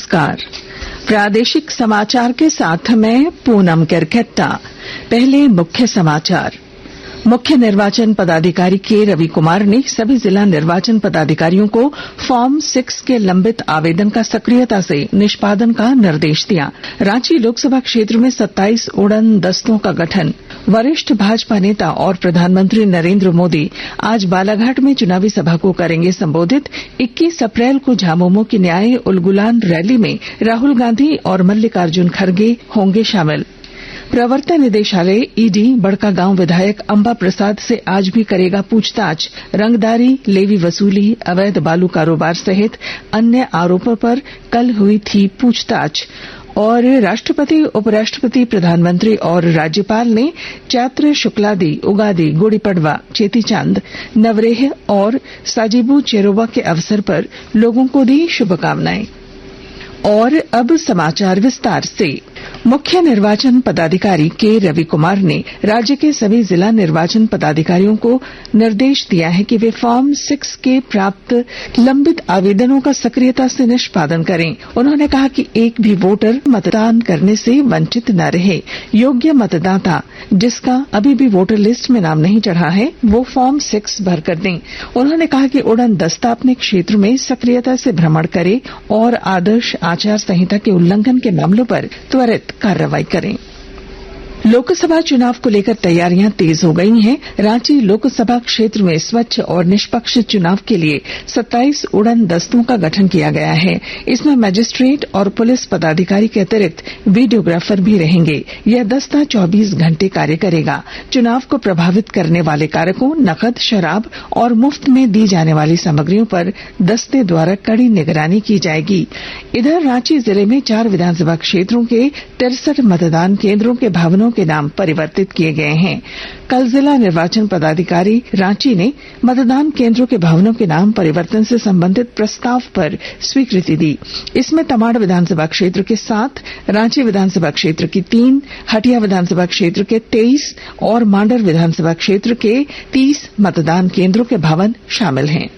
नमस्कार। प्रादेशिक समाचार के साथ मैं पूनम केरकेट्टा। पहले मुख्य समाचार। मुख्य निर्वाचन पदाधिकारी के रवि कुमार ने सभी जिला निर्वाचन पदाधिकारियों को फॉर्म 6 के लंबित आवेदन का सक्रियता से निष्पादन का निर्देश दिया। रांची लोकसभा क्षेत्र में 27 उड़न दस्तों का गठन। वरिष्ठ भाजपा नेता और प्रधानमंत्री नरेंद्र मोदी आज बालाघाट में चुनावी सभा को करेंगे संबोधित। 21 अप्रैल को झामुमो की न्याय उलगुलान रैली में राहुल गांधी और मल्लिकार्जुन खड़गे होंगे शामिल। प्रवर्तन निदेशालय ईडी बड़कागांव विधायक अंबा प्रसाद से आज भी करेगा पूछताछ। रंगदारी, लेवी वसूली, अवैध बालू कारोबार सहित अन्य आरोपों पर कल हुई थी पूछताछ। और राष्ट्रपति, उपराष्ट्रपति, प्रधानमंत्री और राज्यपाल ने चैत्र शुक्लादि, उगादि, गुड़ी पड़वा, चेतीचांद, नवरेह और साजिबू चेरोबा के अवसर पर लोगों को दी शुभकामनाएं। और अब समाचार विस्तार से। मुख्य निर्वाचन पदाधिकारी के रवि कुमार ने राज्य के सभी जिला निर्वाचन पदाधिकारियों को निर्देश दिया है कि वे फॉर्म 6 के प्राप्त लंबित आवेदनों का सक्रियता से निष्पादन करें। उन्होंने कहा कि एक भी वोटर मतदान करने से वंचित न रहे। योग्य मतदाता जिसका अभी भी वोटर लिस्ट में नाम नहीं चढ़ा है वो फॉर्म 6 भरकर दें। उन्होंने कहा कि उड़न दस्ता अपने क्षेत्र में सक्रियता से भ्रमण करे और आदर्श आचार संहिता के उल्लंघन के मामलों पर त्वरित कार्रवाई करें। लोकसभा चुनाव को लेकर तैयारियां तेज हो गई हैं। रांची लोकसभा क्षेत्र में स्वच्छ और निष्पक्ष चुनाव के लिए 27 उड़न दस्तों का गठन किया गया है। इसमें मजिस्ट्रेट और पुलिस पदाधिकारी के अतिरिक्त वीडियोग्राफर भी रहेंगे। यह दस्ता 24 घंटे कार्य करेगा। चुनाव को प्रभावित करने वाले कारकों, नकद, शराब और मुफ्त में दी जाने वाली सामग्रियों पर दस्ते द्वारा कड़ी निगरानी की जाएगी। इधर रांची जिले में 4 विधानसभा क्षेत्रों के 63 मतदान केंद्रों के भवनों के नाम परिवर्तित किए गए हैं। कल जिला निर्वाचन पदाधिकारी रांची ने मतदान केंद्रों के भवनों के नाम परिवर्तन से संबंधित प्रस्ताव पर स्वीकृति दी। इसमें तमाड़ विधानसभा क्षेत्र के 7, रांची विधानसभा क्षेत्र की 3, हटिया विधानसभा क्षेत्र के 23 और मांडर विधानसभा क्षेत्र के 30 मतदान केंद्रों के भवन शामिल हैं।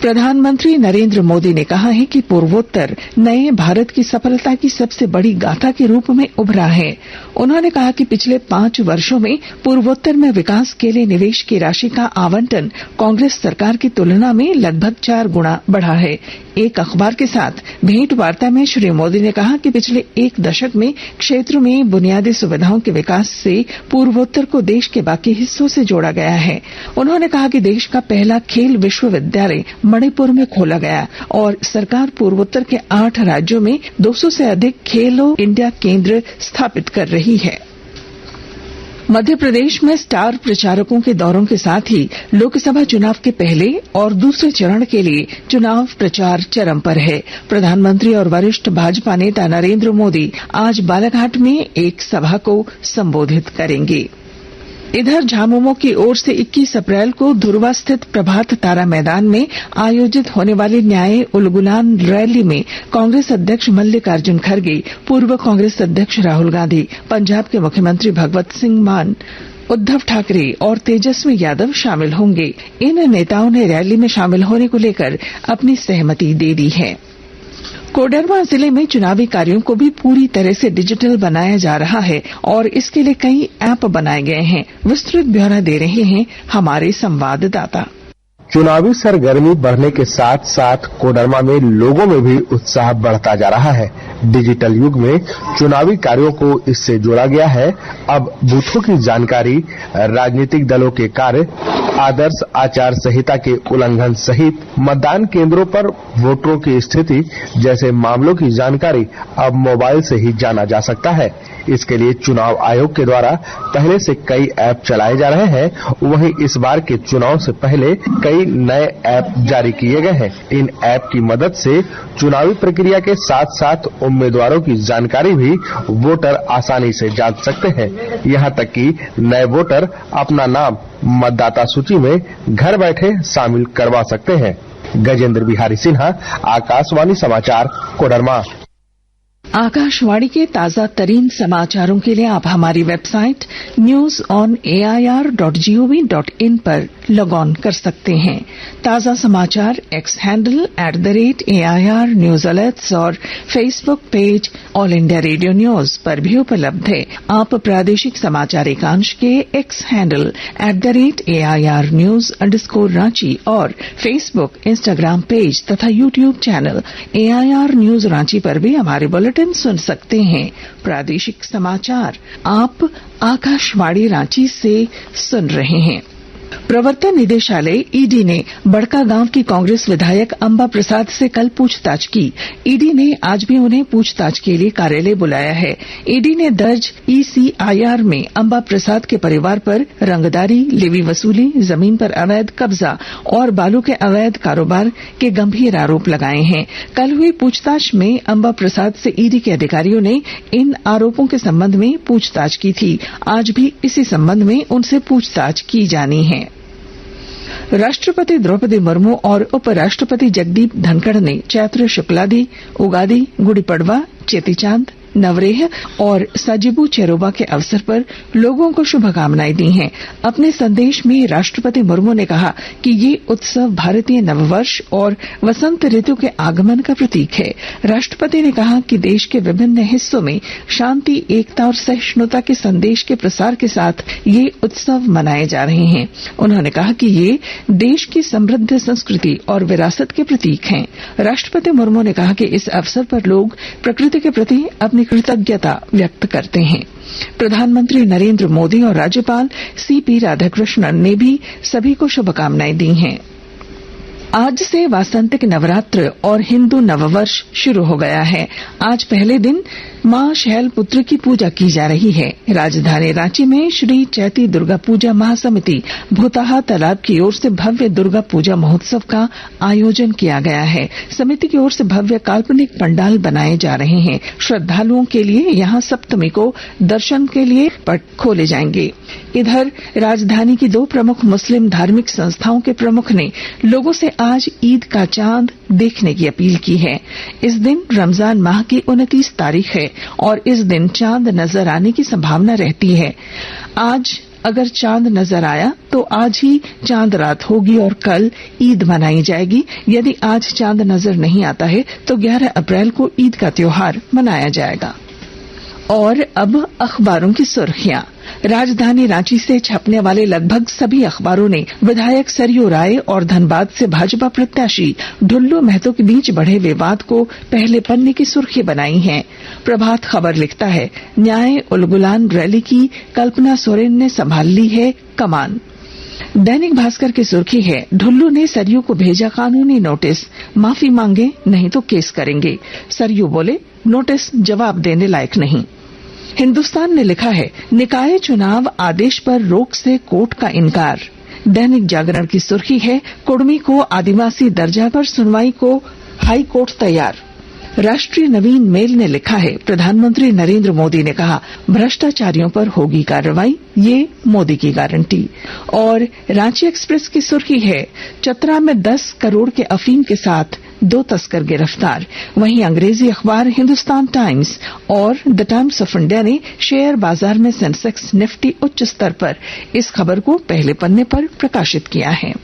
प्रधानमंत्री नरेंद्र मोदी ने कहा है कि पूर्वोत्तर नए भारत की सफलता की सबसे बड़ी गाथा के रूप में उभरा है। उन्होंने कहा कि पिछले 5 वर्षों में पूर्वोत्तर में विकास के लिए निवेश की राशि का आवंटन कांग्रेस सरकार की तुलना में लगभग 4 गुना बढ़ा है। एक अखबार के साथ भेंट वार्ता में श्री मोदी ने कहा कि पिछले 1 दशक में क्षेत्र में बुनियादी सुविधाओं के विकास से पूर्वोत्तर को देश के बाकी हिस्सों से जोड़ा गया है। उन्होंने कहा कि देश का पहला खेल विश्वविद्यालय मणिपुर में खोला गया और सरकार पूर्वोत्तर के 8 राज्यों में 200 से अधिक खेलो इंडिया केंद्र स्थापित कर रही है। मध्य प्रदेश में स्टार प्रचारकों के दौरों के साथ ही लोकसभा चुनाव के पहले और दूसरे चरण के लिए चुनाव प्रचार चरम पर है। प्रधानमंत्री और वरिष्ठ भाजपा नेता नरेंद्र मोदी आज बालाघाट में एक सभा को संबोधित करेंगे। इधर झामुमो की ओर से 21 अप्रैल को धुर्वा स्थित प्रभात तारा मैदान में आयोजित होने वाली न्याय उलगुलान रैली में कांग्रेस अध्यक्ष मल्लिकार्जुन खड़गे, पूर्व कांग्रेस अध्यक्ष राहुल गांधी, पंजाब के मुख्यमंत्री भगवत सिंह मान, उद्धव ठाकरे और तेजस्वी यादव शामिल होंगे। इन नेताओं ने रैली में शामिल होने को लेकर अपनी सहमति दे दी है। कोडरमा जिले में चुनावी कार्यों को भी पूरी तरह से डिजिटल बनाया जा रहा है और इसके लिए कई ऐप बनाए गए हैं। विस्तृत ब्यौरा दे रहे हैं हमारे संवाददाता। चुनावी सरगर्मी बढ़ने के साथ साथ कोडरमा में लोगों में भी उत्साह बढ़ता जा रहा है। डिजिटल युग में चुनावी कार्यों को इससे जोड़ा गया है। अब बूथों की जानकारी, राजनीतिक दलों के कार्य, आदर्श आचार संहिता के उल्लंघन सहित मतदान केंद्रों पर वोटरों की स्थिति जैसे मामलों की जानकारी अब मोबाइल से ही जाना जा सकता है। इसके लिए चुनाव आयोग के द्वारा पहले से कई ऐप चलाए जा रहे हैं। वहीं इस बार के चुनाव से पहले कई नए ऐप जारी किए गए हैं। इन ऐप की मदद से चुनावी प्रक्रिया के साथ साथ उम्मीदवारों की जानकारी भी वोटर आसानी से जान सकते हैं। यहाँ तक कि नए वोटर अपना नाम मतदाता सूची में घर बैठे शामिल करवा सकते हैं। गजेंद्र बिहारी सिन्हा, आकाशवाणी समाचार, कोडरमा। आकाशवाणी के ताजा तरीन समाचारों के लिए आप हमारी वेबसाइट newsonair.gov.in पर लॉग ऑन कर सकते हैं। ताजा समाचार X handle @AIR news alerts और Facebook page All India Radio News पर भी उपलब्ध है। आप प्रादेशिक समाचार एकांश के X handle @AIR news _Ranchi और फेसबुक, इंस्टाग्राम पेज तथा YouTube channel AIR news Ranchi पर भी हमारे बुलेटिन सुन सकते हैं। प्रादेशिक समाचार आप आकाशवाणी रांची से सुन रहे हैं। प्रवर्तन निदेशालय ईडी ने बड़कागांव की कांग्रेस विधायक अंबा प्रसाद से कल पूछताछ की। ईडी ने आज भी उन्हें पूछताछ के लिए कार्यालय बुलाया है। ईडी ने दर्ज ECIR में अंबा प्रसाद के परिवार पर रंगदारी, लेवी वसूली, जमीन पर अवैध कब्जा और बालू के अवैध कारोबार के गंभीर आरोप लगाए हैं। कल हुई पूछताछ में अंबा प्रसाद से ईडी के अधिकारियों ने इन आरोपों के संबंध में पूछताछ की थी। आज भी इसी संबंध में उनसे पूछताछ की जानी है। राष्ट्रपति द्रौपदी मुर्मू और उपराष्ट्रपति जगदीप धनखड़ ने चैत्र शुक्लादि, उगादि, गुड़ी पड़वा, चेतीचांद, नवरेह और साजिबू चेरोबा के अवसर पर लोगों को शुभकामनाएं दी हैं। अपने संदेश में राष्ट्रपति मुर्मू ने कहा कि ये उत्सव भारतीय नववर्ष और वसंत ऋतु के आगमन का प्रतीक है। राष्ट्रपति ने कहा कि देश के विभिन्न हिस्सों में शांति, एकता और सहिष्णुता के संदेश के प्रसार के साथ ये उत्सव मनाए जा रहे हैं। उन्होंने कहा कि ये देश की समृद्ध संस्कृति और विरासत के प्रतीक हैं। राष्ट्रपति मुर्मू ने कहा कि इस अवसर पर लोग प्रकृति के प्रति अपनी कृतज्ञता व्यक्त करते हैं। प्रधानमंत्री नरेंद्र मोदी और राज्यपाल CP राधाकृष्णन ने भी सभी को शुभकामनाएं दी हैं। आज से वासंतिक नवरात्र और हिंदू नववर्ष शुरू हो गया है। आज पहले दिन मां शैलपुत्री की पूजा की जा रही है। राजधानी रांची में श्री चैती दुर्गा पूजा महासमिति भूताहा तालाब की ओर से भव्य दुर्गा पूजा महोत्सव का आयोजन किया गया है। समिति की ओर से भव्य काल्पनिक पंडाल बनाए जा रहे हैं। श्रद्धालुओं के लिए यहां सप्तमी को दर्शन के लिए पट खोले जाएंगे। इधर राजधानी की 2 प्रमुख मुस्लिम धार्मिक संस्थाओं के प्रमुख ने लोगों से आज ईद का चांद देखने की अपील की है। इस दिन रमजान माह की 29 तारीख है और इस दिन चांद नजर आने की संभावना रहती है। आज अगर चांद नजर आया तो आज ही चांद रात होगी और कल ईद मनाई जाएगी। यदि आज चांद नजर नहीं आता है तो 11 अप्रैल को ईद का त्योहार मनाया जाएगा। और अब अखबारों की सुर्खियां। राजधानी रांची से छपने वाले लगभग सभी अखबारों ने विधायक सरयू राय और धनबाद से भाजपा प्रत्याशी ढुल्लू महतो के बीच बढ़े विवाद को पहले पन्ने की सुर्खी बनाई है। प्रभात खबर लिखता है, न्याय उलगुलान रैली की कल्पना सोरेन ने संभाल ली है कमान। दैनिक भास्कर की सुर्खी है, ढुल्लू ने सरयू को भेजा कानूनी नोटिस, माफी मांगे नहीं तो केस करेंगे। सरयू बोले नोटिस जवाब देने लायक नहीं। हिंदुस्तान ने लिखा है, निकाय चुनाव आदेश पर रोक से कोर्ट का इनकार। दैनिक जागरण की सुर्खी है, कुड़मी को आदिवासी दर्जा पर सुनवाई को हाई कोर्ट तैयार। राष्ट्रीय नवीन मेल ने लिखा है, प्रधानमंत्री नरेंद्र मोदी ने कहा भ्रष्टाचारियों पर होगी कार्रवाई, ये मोदी की गारंटी। और रांची एक्सप्रेस की सुर्खी है, चतरा में 10 करोड़ के अफीम के साथ 2 तस्कर गिरफ्तार। वहीं अंग्रेजी अखबार हिंदुस्तान टाइम्स और द टाइम्स ऑफ इंडिया ने शेयर बाजार में सेंसेक्स निफ्टी उच्च स्तर पर, इस खबर को पहले पन्ने पर प्रकाशित किया है।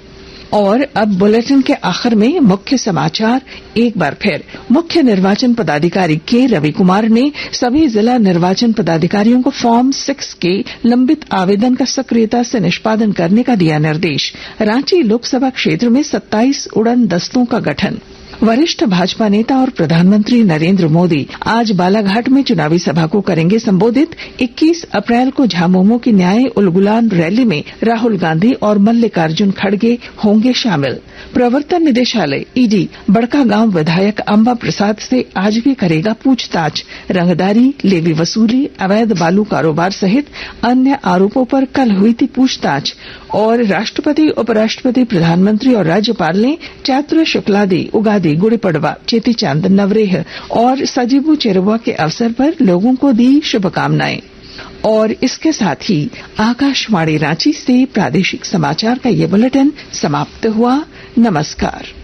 और अब बुलेटिन के आखिर में मुख्य समाचार एक बार फिर। मुख्य निर्वाचन पदाधिकारी के रवि कुमार ने सभी जिला निर्वाचन पदाधिकारियों को फॉर्म 6 के लंबित आवेदन का सक्रियता से निष्पादन करने का दिया निर्देश। रांची लोकसभा क्षेत्र में 27 उड़न दस्तों का गठन। वरिष्ठ भाजपा नेता और प्रधानमंत्री नरेंद्र मोदी आज बालाघाट में चुनावी सभा को करेंगे संबोधित। 21 अप्रैल को झामुमो की न्याय उलगुलान रैली में राहुल गांधी और मल्लिकार्जुन खड़गे होंगे शामिल। प्रवर्तन निदेशालय ईडी बड़कागांव विधायक अंबा प्रसाद से आज भी करेगा पूछताछ। रंगदारी, लेवी वसूली, अवैध बालू कारोबार सहित अन्य आरोपों पर कल हुई थी पूछताछ। और राष्ट्रपति, उपराष्ट्रपति, प्रधानमंत्री और राज्यपाल ने चैत्र शुक्लादि, उगादि, गुड़ी पड़वा, चेतीचांद, नवरेह और साजिबू चेरोबा के अवसर पर लोगों को दी शुभकामनाएं। और इसके साथ ही आकाशवाणी रांची से प्रादेशिक समाचार का ये बुलेटिन समाप्त हुआ। नमस्कार।